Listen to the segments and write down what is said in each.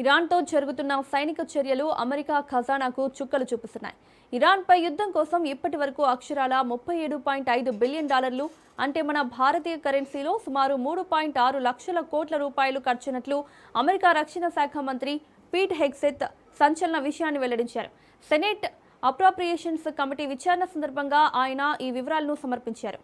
ఇరాన్తో జరుగుతున్న సైనిక చర్యలు అమెరికా ఖజానాకు చుక్కలు చూపిస్తున్నాయి. ఇరాన్పై యుద్ధం కోసం ఇప్పటి వరకు అక్షరాల 37.5 బిలియన్ డాలర్లు అంటే మన భారతీయ కరెన్సీలో సుమారు 3.6 లక్షల కోట్ల రూపాయలు ఖర్చునట్లు అమెరికా రక్షణ శాఖ మంత్రి పీట్ హెగ్సెత్ సంచలన విషయాన్ని వెల్లడించారు. సెనేట్ అప్రోప్రియేషన్స్ కమిటీ విచారణ సందర్భంగా ఆయన ఈ వివరాలను సమర్పించారు.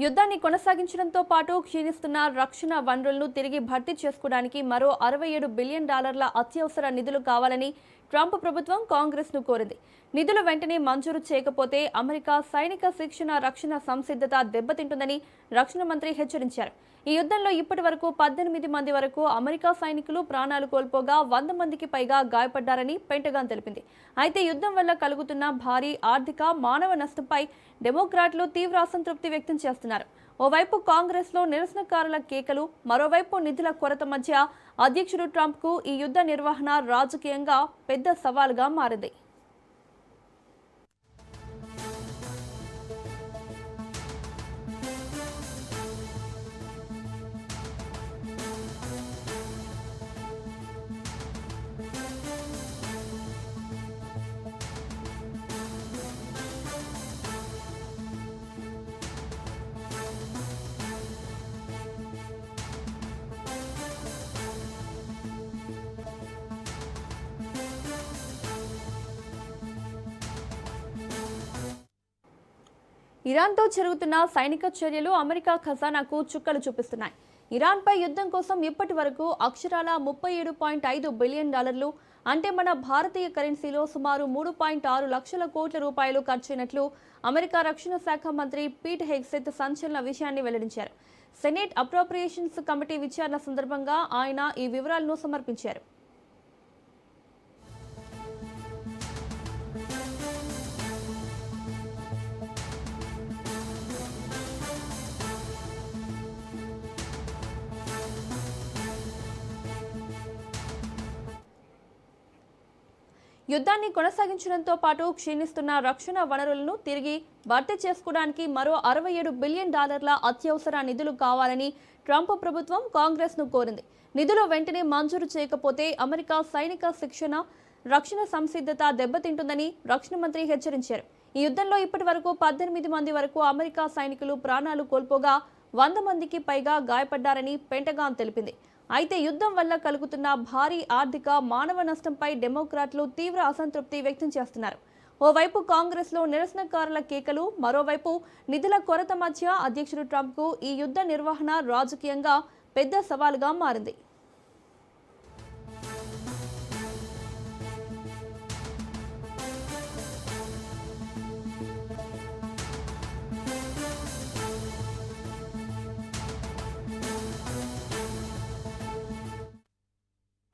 యుద్ధాన్ని కొనసాగించడంతో పాటు క్షీణిస్తున్న రక్షణ వనరులను తిరిగి భర్తీ చేసుకోవడానికి మరో 67 బిలియన్ డాలర్ల అత్యవసర నిధులు కావాలని ట్రంప్ ప్రభుత్వం కాంగ్రెస్ను కోరింది. నిధులు వెంటనే మంజూరు చేయకపోతే అమెరికా సైనిక శిక్షణ రక్షణ సంసిద్ధత దెబ్బతింటుందని రక్షణ మంత్రి హెచ్చరించారు. ఈ యుద్ధంలో ఇప్పటి వరకు 18 మంది వరకు అమెరికా సైనికులు ప్రాణాలు కోల్పోగా 100 మందికి పైగా గాయపడ్డారని పెంటగాన్ తెలిపింది. అయితే యుద్ధం వల్ల కలుగుతున్న భారీ ఆర్థిక మానవ నష్టంపై డెమోక్రాట్లు తీవ్ర అసంతృప్తి వ్యక్తం చేస్తున్నారు. ఓవైపు కాంగ్రెస్లో నిరసనకారుల కేకలు, మరోవైపు నిధుల కొరత మధ్య అధ్యక్షుడు ట్రంప్కు ఈ యుద్ధ నిర్వహణ రాజకీయంగా పెద్ద సవాలుగా మారింది. ఇరాన్తో జరుగుతున్న సైనిక చర్యలు అమెరికా ఖజానాకు చుక్కలు చూపిస్తున్నాయి. ఇరాన్పై యుద్ధం కోసం ఇప్పటి వరకు అక్షరాల 37.5 బిలియన్ డాలర్లు అంటే మన భారతీయ కరెన్సీలో సుమారు 3.6 లక్షల కోట్ల రూపాయలు ఖర్చయినట్లు అమెరికా రక్షణ శాఖ మంత్రి పీట్ హెగ్సెత్ సంచలన విషయాన్ని వెల్లడించారు. సెనేట్ అప్రోప్రియేషన్స్ కమిటీ విచారణ సందర్భంగా ఆయన ఈ వివరాలను సమర్పించారు. యుద్ధాన్ని కొనసాగించడంతో పాటు క్షీణిస్తున్న రక్షణ వనరులను తిరిగి భర్తీ చేసుకోవడానికి మరో 67 బిలియన్ డాలర్ల అత్యవసర నిధులు కావాలని ట్రంప్ ప్రభుత్వం కాంగ్రెస్ను కోరింది. నిధులు వెంటనే మంజూరు చేయకపోతే అమెరికా సైనిక శిక్షణ రక్షణ సంసిద్ధత దెబ్బతింటుందని రక్షణ మంత్రి హెచ్చరించారు. ఈ యుద్ధంలో ఇప్పటి వరకు 18 మంది వరకు అమెరికా సైనికులు ప్రాణాలు కోల్పోగా 100 మందికి పైగా గాయపడ్డారని పెంటగాన్ తెలిపింది. అయితే యుద్ధం వల్ల కలుగుతున్న భారీ ఆర్థిక మానవ నష్టంపై డెమోక్రాట్లు తీవ్ర అసంతృప్తి వ్యక్తం చేస్తున్నారు. ఓవైపు కాంగ్రెస్లో నిరసనకారుల కేకలు, మరోవైపు నిధుల కొరత మధ్య అధ్యక్షుడు ట్రంప్కు ఈ యుద్ధ నిర్వహణ రాజకీయంగా పెద్ద సవాలుగా మారింది.